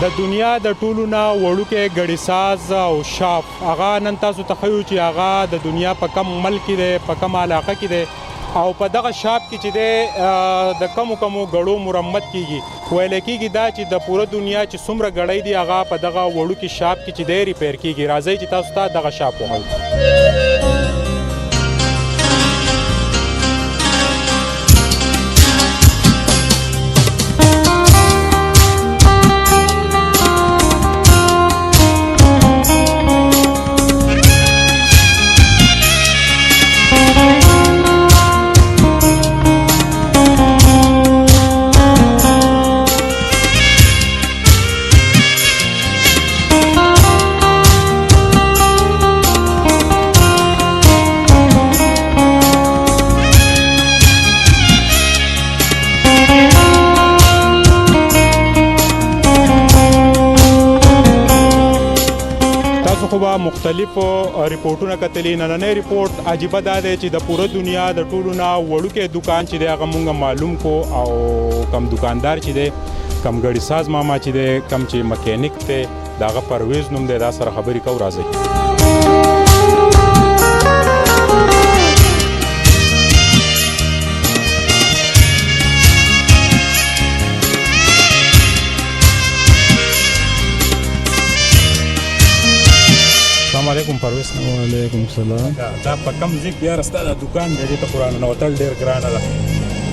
د دنیا د ټولو نه وړوکی ګړیساز او شاپ هغه نن تاسو ته ښیو چې هغه د دنیا په کم ملک کې دی، په کم علاقه کې دی او په دغه شاپ کې چې دی د کمو ګړو مرمت کیږي. ویل کېږي دا چې د پوره دنیا چې څومره ګړۍ دي هغه په دغه وړوکي شاپ کې چې دی ریپیر کیږي. راځئ چې تاسو ته دغه شاپ وښیو. خو به مختلفو ریپورټونه کتلي. نننی ریپورټ عجیبه دا دی چې د پوره دنیا د ټولو نه وړوکی دکان چې دی هغه مونږ معلوم کو او کم دکاندار چې دی کم ګړي ساز ماما چې دی کم چې مکینیک دی د هغه پرویز نوم دی دا سره خبرې کوو. راځئ. السلام علیکم پرویز. وعلیکم السلام. دا په کم ځای کې یاره ستا دا دکان دی دې ته خو راننوتل ډېر ګرانه ده.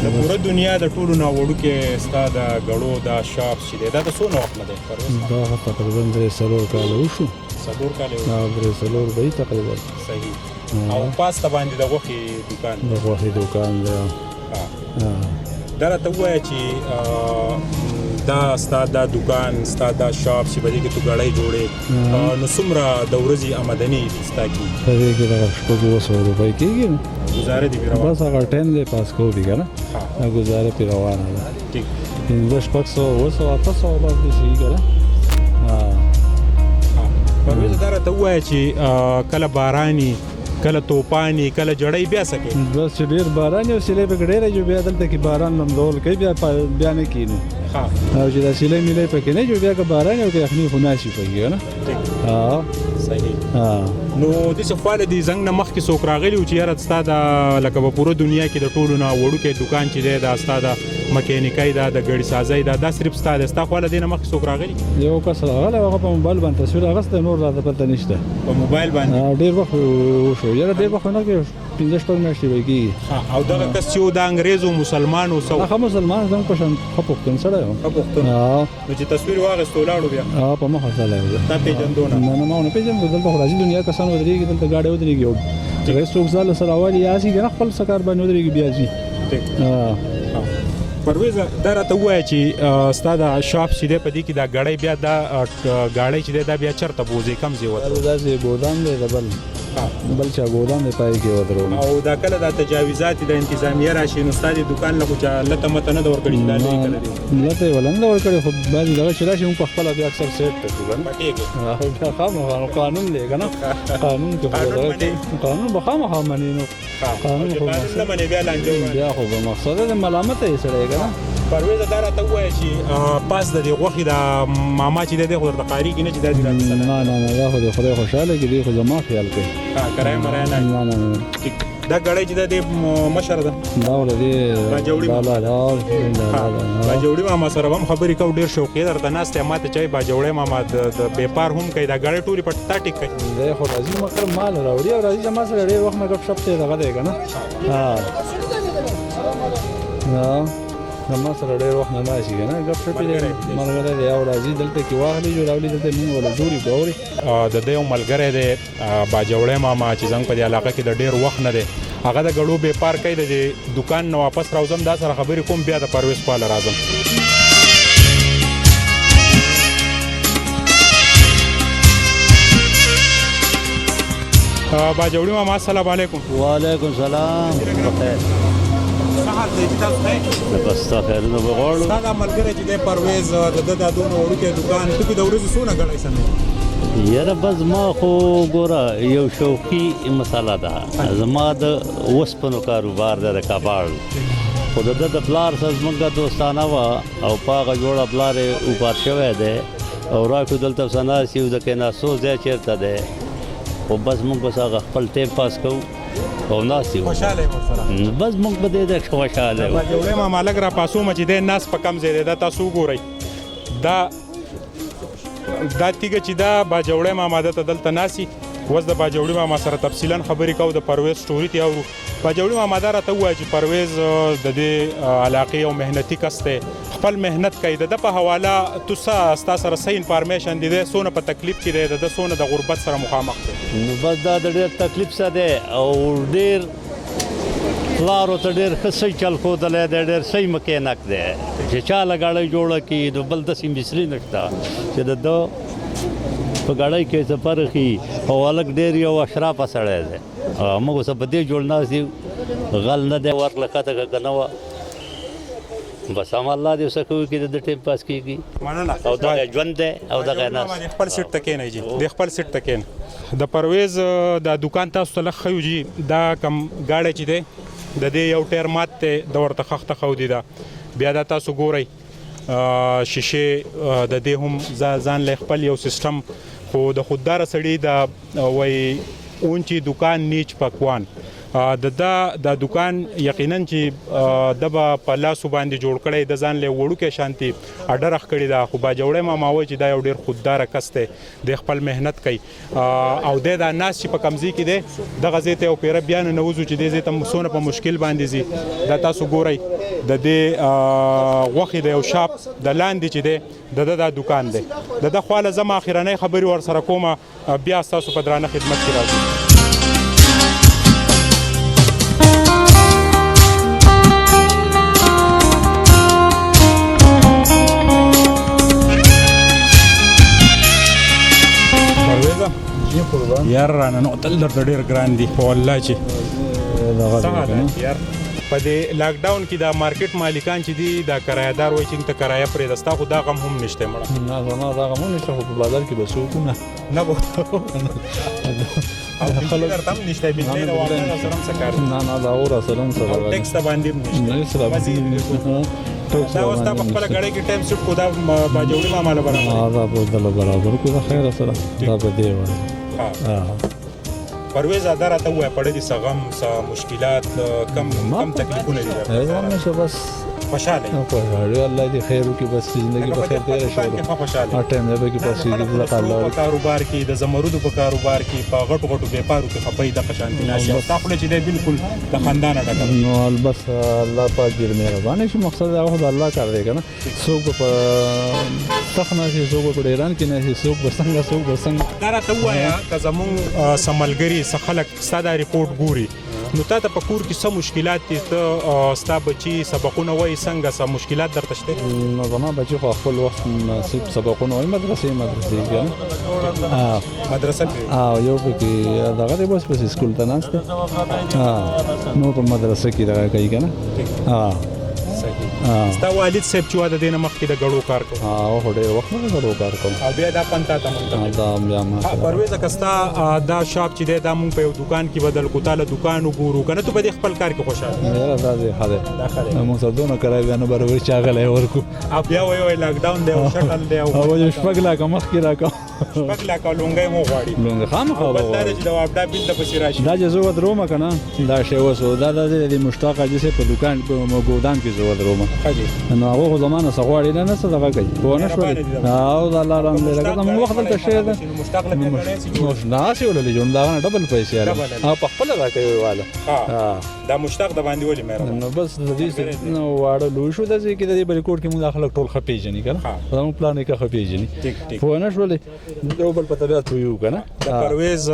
د پوره دنیا د ټولو نه وړوکی ستا د ګړو دا شاپ چې دی دا د څونه وخت نه دی پرویز؟ دا تقریبا 3 کاله وشو. 4 کاله 3 به تقریبا. صحیح. او پاس ته باندې د غوښې دکان د غوښې دکان دی. دا راته ووایه چې دا ستا دا دکان ستا دا شاپ چې په دې کې تو ګړۍ جوړې نو څومره د ورځې آمدني ستا کېږي؟ په دې کې دغه 700 روپۍ کېږي نو ګزاره دې پرې روانه؟ بس هغه ټایم دی پاس کوو دي که نه ګزاره پرې روانه ده. ټیک. 500 700 800 بس داسې که نه. پرویزه دا راته ووایه چې کله باراني کله توپاني کله جړۍ بیا څه کوي؟ بس چې ډېر باران یو سیلۍ پکې ډېره جو بیا دلته کې باران لمدول کوي بیا نه کېنو او چې دا سیلۍ میلۍ پکې نه جو بیا که باران او که یخني خو ناشي پکې که نه. صحیح. نو داسې خواله دې زنګ نه مخکې څوک راغلي و چې یاره ستا د لکه په پوره دنیا کې د ټولو نه وړوکی دکان چې دی دا ستا د مکینیکۍ دا د ګړي سازۍ دا صرف ستا دی ستا خواله دې نه مخکې څوک راغلي؟ یو کس راغلی هغه په موبایل باندې تصویر اخیستی نور راته پته نشته. په موبایل باندې؟ ډېر وخت وشو یاره ډېر وخت نه کې 15 میاشتې به کېږي. او دغه کس چې و د انګریز و مسلمان و څه و؟ هغه مسلمان زموږ په شان ښه پښتون سړی و. ښه پښتون. نو چې تصویر واخیست ولاړو بیا؟ په مخه تللی و. تا پېژندو نه؟ نه ما ونه پېژندو. دلته خو راځي دنیا کسان ودرېږي دلته ګاډۍ ودرېږي او هغه څوک ځاله سره اولي یاسي که نه خپل څه کار باندې ودرېږي بیا ځي. پرویزه دا راته ووایه چې ستا د شاپ چې دی په دې کې دا ګړۍ بیا دا ګاډۍ چې دی دا بیا چېرته بوځي کوم ځای ودرو؟ داسې ګودام دی د بل چا ګودام دی پای کې ودرو. او دا کله دا تجاوزات د انتظامیه راشي نو ستا د دکان نه خو چا لته مته نه ده ورکړې چې دا لرې کله دی؟ لته یې ولا نه ده ورکړې خو بعضې دغه چې راشي موږ پخپله بیا اکثر سیټ ته کړو پټېږو. خامخا قانون دی که نه قانون کې قانون به خامخا مني نو قانون خو نه منې بیا لانجه بیا خو به مقصد د ملامته یې سړی که نه. پرویزه دا راته ووایه چې پاس د دې غوښې دا ماما چې دی خو درته قارېږي نه چې دا دې راته نه دا خو د خدای خوشحاله کړي دی خو زما خیال کوي. کرایه مرایه نه؟ نه. دا ګړۍ چې دا د مشر ده دا ولې دی باجوړي ماما سره به هم خبرې کوو ډېر شوقي درته ناست یم ما ته چای باجوړی ماما د بیپار هم کوي دا ګړۍ ټولې په تا ټیک کوي؟ دی خو راځي مکر مال راوړي او راځي زما سره ډېر وخت نه ګپ شپ دی دغه دی که نه زما سره ډېر وخت نه ناشي که نه ګپ شپ دی ملګری دی او راځي دلته کې واخلي جوړولي دلته مونږ وله جوړي ګوري. د دې یو ملګری دی باجوړی ماما چې زنګ په دې علاقه کې د ډېر وخت نه دی هغه د ګړو بیپار کوي د دې دکان نه واپس راوځم دا سره خبرې کوم بیا د پرویز خواله راځم. باجوړي ماما السلام علیکم. وعلیکم السلام. بخیر. څه حال دی چې تاسو ښه؟ بس ستا خیرونه به غواړو. ستا دا ملګری چې دی پرویز د ده دا دونه وړوکی دکان ته کې د ورځې څونه ګړۍ سموي؟ یاره بس ما خو ګوره یو شوقي مسله ده زما د اوسپنو کاروبار دی د کباړ خو د ده د پلار سره زموږ دوستانه وه او په هغه جوړه پلار یې وفات شوی دی او راکو دلته سناس یو د کېناستو ځای چېرته دی خو بس موږ بس هغه خپل ټایم پاس کوو او ناست یو خوشاله یې ورسره بس موږ به دې ته خوشحاله یو باجوړی ماما لږ را پاسومه چې دی ناست په کم ځای دی دا تاسو وګورئ دا تیږه چې دا باجوړی ماما ده ته دلته ناسي اوس د باجوړي ماما سره تفصیلا خبرې کوو د پرویز سټوري ته اورو باجوړي ماما دا راته ووایه چې پرویز د دې علاقې یو محنتي کس دی خپل محنت کوي د ده په حواله تو څه ستا سره څه انفارمیشن دی دی څونه په تکلیف کې دی د ده څونه د غربت سره مخامخ دی نو بس دا د ډېر تکلیف څه دی او ډېر پلارو ته ډېر ښه صحیح چل ښودلی دی ډېر صحیح مکینک دی چې چا له ګاډۍ جوړه کړي نو بل داسې مثلي نشته چې د ده په ګاډۍ کې څه فرق وي او هلک ډېر یو اشرافه سړی دی موږ اوس په دې جوړ ناست یو غل نه دی ورکړه ښکته که نه وه بس هم الله دې څه کوي چې د ټایم پاس کېږي مننه او دغه ژوند دی او دغه ناست خپل سیټ ته کېنئ جي د خپل سیټ ته کېنئ د پرویز دا دکان تاسو ته لږ ښیو جي دا کم ګاډی چې دی د دې یو ټایر مات دی د ورته خښته ښودي ده بیا دا تاسو ګورئ شیشې د دې هم ځان له خپل یو سیستم خو د خودداره سړي د وایي اونچی دکان نیچ پکوان د دکان یقینا چې د به په لاسو باندې جوړ کړی د ځان له وړوکې شانتي اډر اخ کړی دا خو باجوړی ماما وایي چې دا یو ډېر خودداره کس دی د خپل محنت کوي او د دا ناس چې په کمزي کې دی دغه ځای ته یو پیره بیا ننوځو چې دې ځای ته څونه په مشکل باندې ځي دا تاسو ګورئ د دې غوښې د یو شاپ د لاندې چې دی د دا دکان دی د ده خواله زما اخرنۍ خبرې ورسره کومه بیا ستاسو په درانه خدمت کې راځو یار رانه نو تل درته ډېر ګران دي په والله چې یار په دې لاک ډاون کې دا مارکیټ مالکان چې دي دا کرایه‌دار وایي چې ته کرایه پرېږده ستا خو دا غم هم نشته مړه نه زما دا غم هم نشته خو په بازار کې به څوک نه به او خلک درته هم نشته بجلی د واغنه سره هم څه کار نه دا اور سره هم څه او ټیکس ته باندې هم نه سره دا اوس تا په خپله ګاډۍ کې ټایم سیټ کو دا باجوړي ماما له برابر دا به دله برابر کو دا خیره سره دا به دی وایي پرویز دا راته ووایه په ډېرې څه غم څه مشکلات کم تکلیفونه دي همیشه بس خوشحاله خوشحاله الله دې خیر وکړي بس زندگی به خیر تېره شي خوشحاله ټایم دی کې پسې دې الله په کاروبار کې د زمرودو په کاروبار کې په غټو بیپارو کې خپې د قشانتي ناشي او تاسو چې دی بالکل د خاندان ډکه نو البته الله پاک دې مهربانه شي مقصد دا هو الله کار دی کنه څوک په تخنه شي څوک په ایران کې نه شي څوک څنګه دا راته ووایه که زمونږ سملګري څه خلک ستا دا ریپورټ ګوري نو تا ته په کور کې څه مشکلات دي ته ستا بچي سبقونه وایي څنګه څه مشکلات درته شته نو زما بچي خو خپل وخت نصیب سبقونه وایي مدرسې کنه مدرسه یو پکې دغه دی بس سکول ته ناست نو په مدرسه کې دغه کوي کنه ستا والد صاحب چې واده دینه مخکې د غړو کار کوي هو ډېر وخت نه غړو کار کوي او بیا دا پنتا ته مونږ دا بیا ما پرویز کستا دا شاپ چې دا مونږ په یو دکان کې بدل کو تعالی دکان وګورو کنه ته به خپل کار کې خوشاله نه دا دی خاله مو سره دونه کرای بیا نه برابر چاغله ورکو بیا وای لاک ډاون دی او شټل دی او شپږ لا کوم مخ کې راکو شپږ لا کولونګي مو غواړي لونګ خام خو بل دا چې دا وابدا بل د پسې راشي دا چې زو درومه کنه دا شی وسو دا د مشتاق چې په دکان په ګودام کې زو درومه نو هغه زمانه سغواړي نه څه دغه کوي په نه شو او دا الله رحم دې لکه موږ وخت ته شه ده مشتاق له نو ناسي ولې جون دا ډبل پیسې او په خپل راکوي والا دا مشتاق د باندې ولې مېره نو بس د دې نو واړه لوي شو د دې کې د بریکوټ کې موږ خلک ټول خپېجنې کنه زموږ پلان کې خپېجنې په نه شو ولې دوبل په طبيعت یو کنه پرویز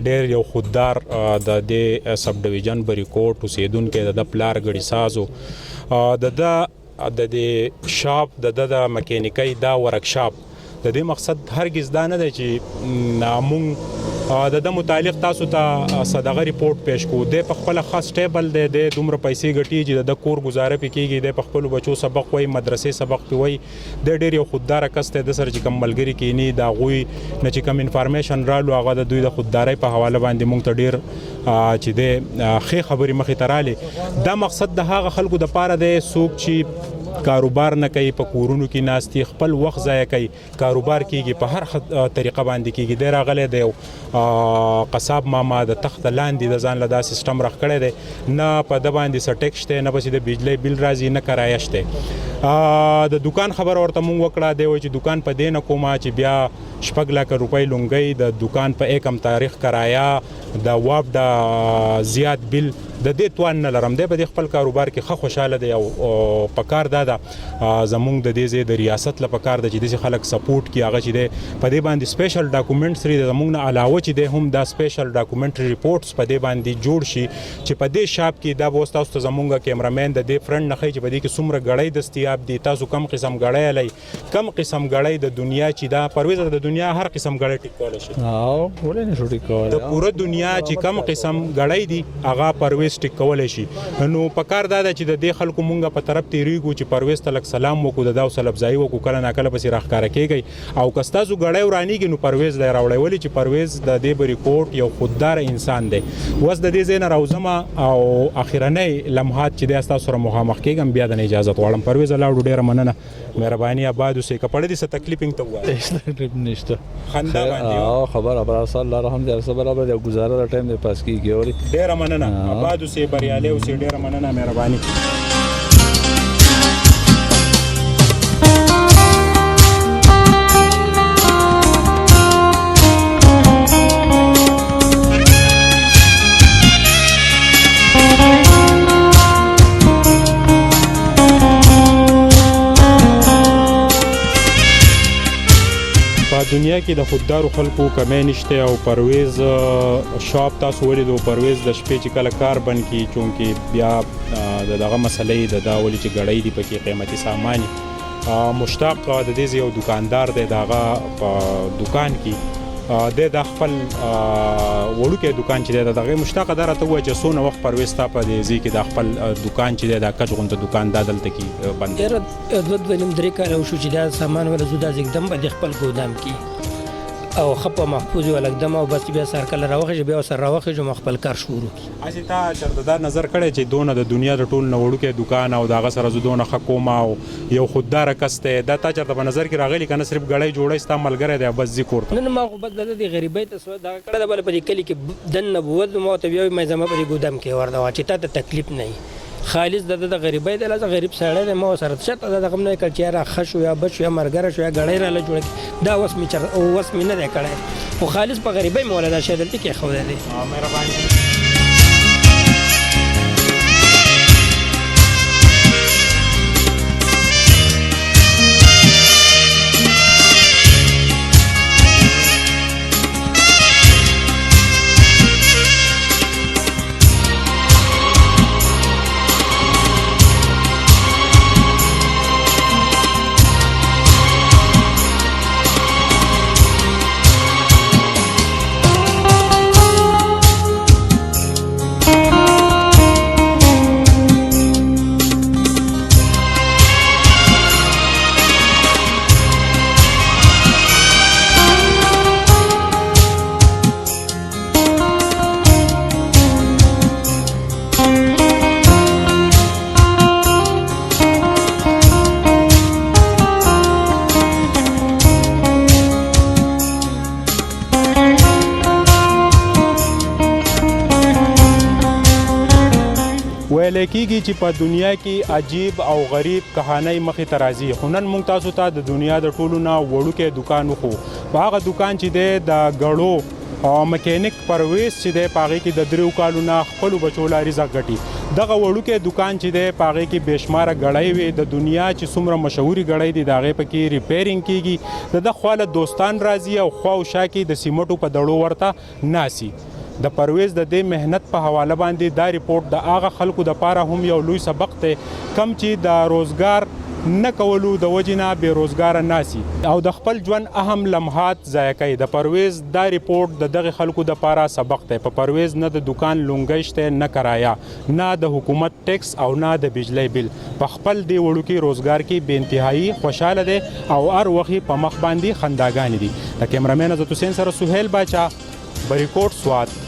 ډېر یو خوددار د دې سب ډیویژن بریکوټ اوسیدونکو د پلار غړي سازو د شاپ د مکانیکي دا ورکشاپ د دې مقصد هرگز دا نه دی چې موږ د متعلق تاسو ته صدغه ریپورت پیش کو د په خپل خاص ټیبل د دومره پیسې ګټي چې د کور گزاره پکېږي د په خپل بچو سبق وای مدرسې سبق پی د ډېر یو خوددار کس ته د سر چې کم ملګری کینی دا غوي نه چې کم انفارمیشن رالو هغه د دوی د خودداري په حواله باندې مونږ ته ډېر چې د خې خبري مخې تراله دا مقصد د هغه خلکو د پاره د سوق چې کاروبار نه کوي، په کورونو کې ناستي، خپل وخت ضایع کوي، کاروبار کیږي په هر طریقه باندې کیږي. دی راغلی دی یو قصاب ماما د تخت لاندې د ځان له دا سیستم راخ کړی دی، نه په ده باندې څه ټیکس شته، نه پسې د بجلی بل راځي، نه کرایه شته. د دکان خبره ورته مونږ وکړه، دی وایي چې دکان په دې نه کومه چې بیا 6 لک روپۍ لونګۍ، د دکان په 1 تاریخ کرایه، د واب د زیات بل، د دې توان نه لرم. دی په دې خپل کاروبار کې ښه خوشحاله دی او پکار دا ده زمونږ د دې ځای د ریاست له پکار ده چې داسې خلک سپورټ کړي، هغه چې دی په دې باندې سپیشل ډاکومنټري د زمونږ نه علاوه چې دی هم دا سپیشل ډاکومنټري ریپورټس په دې باندې جوړ شي چې په دې شاپ کې دا به اوس تاسو ته زمونږ کیمرامین د دې فرنټ نه ښیي چې په دې کې څومره ګړۍ دستیاب دي، تاسو کم قسم ګړۍ لئ، کم قسم ګړۍ د دنیا چې دا پرویز د دنیا هر قسم ګړۍ ټیک کولی شي. ولې نه شو ټیک کولی؟ د پوره دنیا چې کم قسم ګړۍ دي هغه پرویز ټیک کولی شي. نو پکار دا ده چې د دې خلکو مونږ په طرف تیریږو چې پرویز ته لږ سلام وکړو، د دا حوصله افزایي وکړو، کله ناکله پسې راښکاره کېږئ او که ستاسو ګړۍ ورانېږي نو پرویز دی راوړی، ولې چې پرویز د دې به ریکورډ یو خودداره انسان دی. اوس د دې ځای نه راوځمه او اخرنۍ لمحات چې دی ستاسو سره مخامخ کېږم، بیا د نه اجازت غواړم. پرویز لاړو، ډېره مننه، مهرباني، آباد اوسئ. که پړه دې څه تکلیف ته ووایه نشته خندا باندې خبره برابر الله رحم دې سره برابر دی، گزاره د ټایم دې پاس کیږي. اوري ډېره مننه، آباد اوسئ، بریالي اوسئ، ډېره مننه، مهرباني. دنیا کې د خوددارو خلکو کمی نشته او پرویز شاپ تاسو ولیدو، پرویز د شپې چې کله کار بند کړي چونکې بیا دغه مسلې د دا ولې چې ګړۍ دي پکې قیمتي سامان مشتاق د دې یو دکاندار دی، د هغه په دکان کې د خپل وړوکی دکان چې دی د هغې مشتاقه دا راته ووایه چې څونه وخت پرویز ستا په دې ځای کې د خپل دکان چې دی دا کچ غونته دکان دا دلته کې بند دی؟ 2-3 کاله وشو چې دا سامان ولا زه دا زیږدم په خپل ګودام کې او خپه محفوظ ولګدم او بس بیا سر کله راوخې بیا سر راوخې جو خپل کار شروع کی. اسی تا چرته دا نظر کړی چې دونه د دنیا د ټول نوړو کې دکان او داغه سره زدونه حکومت او یو خوددار کسته دا تا چرته په نظر کې راغلی کنه صرف غړی جوړی ستا ملګری دی بس ذکر نه ما خو بس د غریبۍ ته سو دا کړه د بل په کلی کې دن نبوت مو ته بیا مې زما په ګودام کې وردا چې تا ته تکلیف نه خالص د غریبۍ د لاسه غریب سړی دی، ما سره شته د غم نه کړ چې را خښ یا بچ یا مرګره شو یا غړی را لجوړ دا وس می چر او وس می نه دی کړی خو خالص په غریبۍ مولا دا شی دلته کې خو دی. مهرباني. ویل کېږي چې په دنیا کې عجیب او غریب کهانۍ مخې ته راځي، خو نن موږ تاسو ته د دنیا د ټولو نه وړوکی دکان وښو. په هغه دکان چې دی د ګړو میکینیک پرویز چې دی په هغې کې د 3 کالو نه خپلو بچو لا رزق ګټي. دغه وړوکی دکان چې دی په هغې کې بېشماره ګړۍ وي، د دنیا چې څومره مشهوري ګړۍ دي د هغې پکې ریپیرینګ کېږي. د ده خوا له دوستان راځي او خوا او شا کې د سیمټو په دړو ورته ناسي. د پرویز د دې مهنت په حواله باندې دا ریپورت د هغه خلکو دپاره هم یو لوی سبق دی کم چې د روزګار نه کولو د وجې نه بې روزګاره ناسي او د خپل ژوند اهم لمحات ضایع کوي. د پرویز دا ریپورټ د دغه خلکو دپاره سبق دی. په پرویز نه د دکان لونګۍ شته، نه کرایه، نه د حکومت ټیکس او نه د بجلی بل. په خپل دې وړوکي روزګار کې بې انتهایي خوشحاله دی او هر وخت په مخ باندې خنداګانې دي. د کیمرامین عزت حسین سره سهیل باچا، بریکوټ، سوات.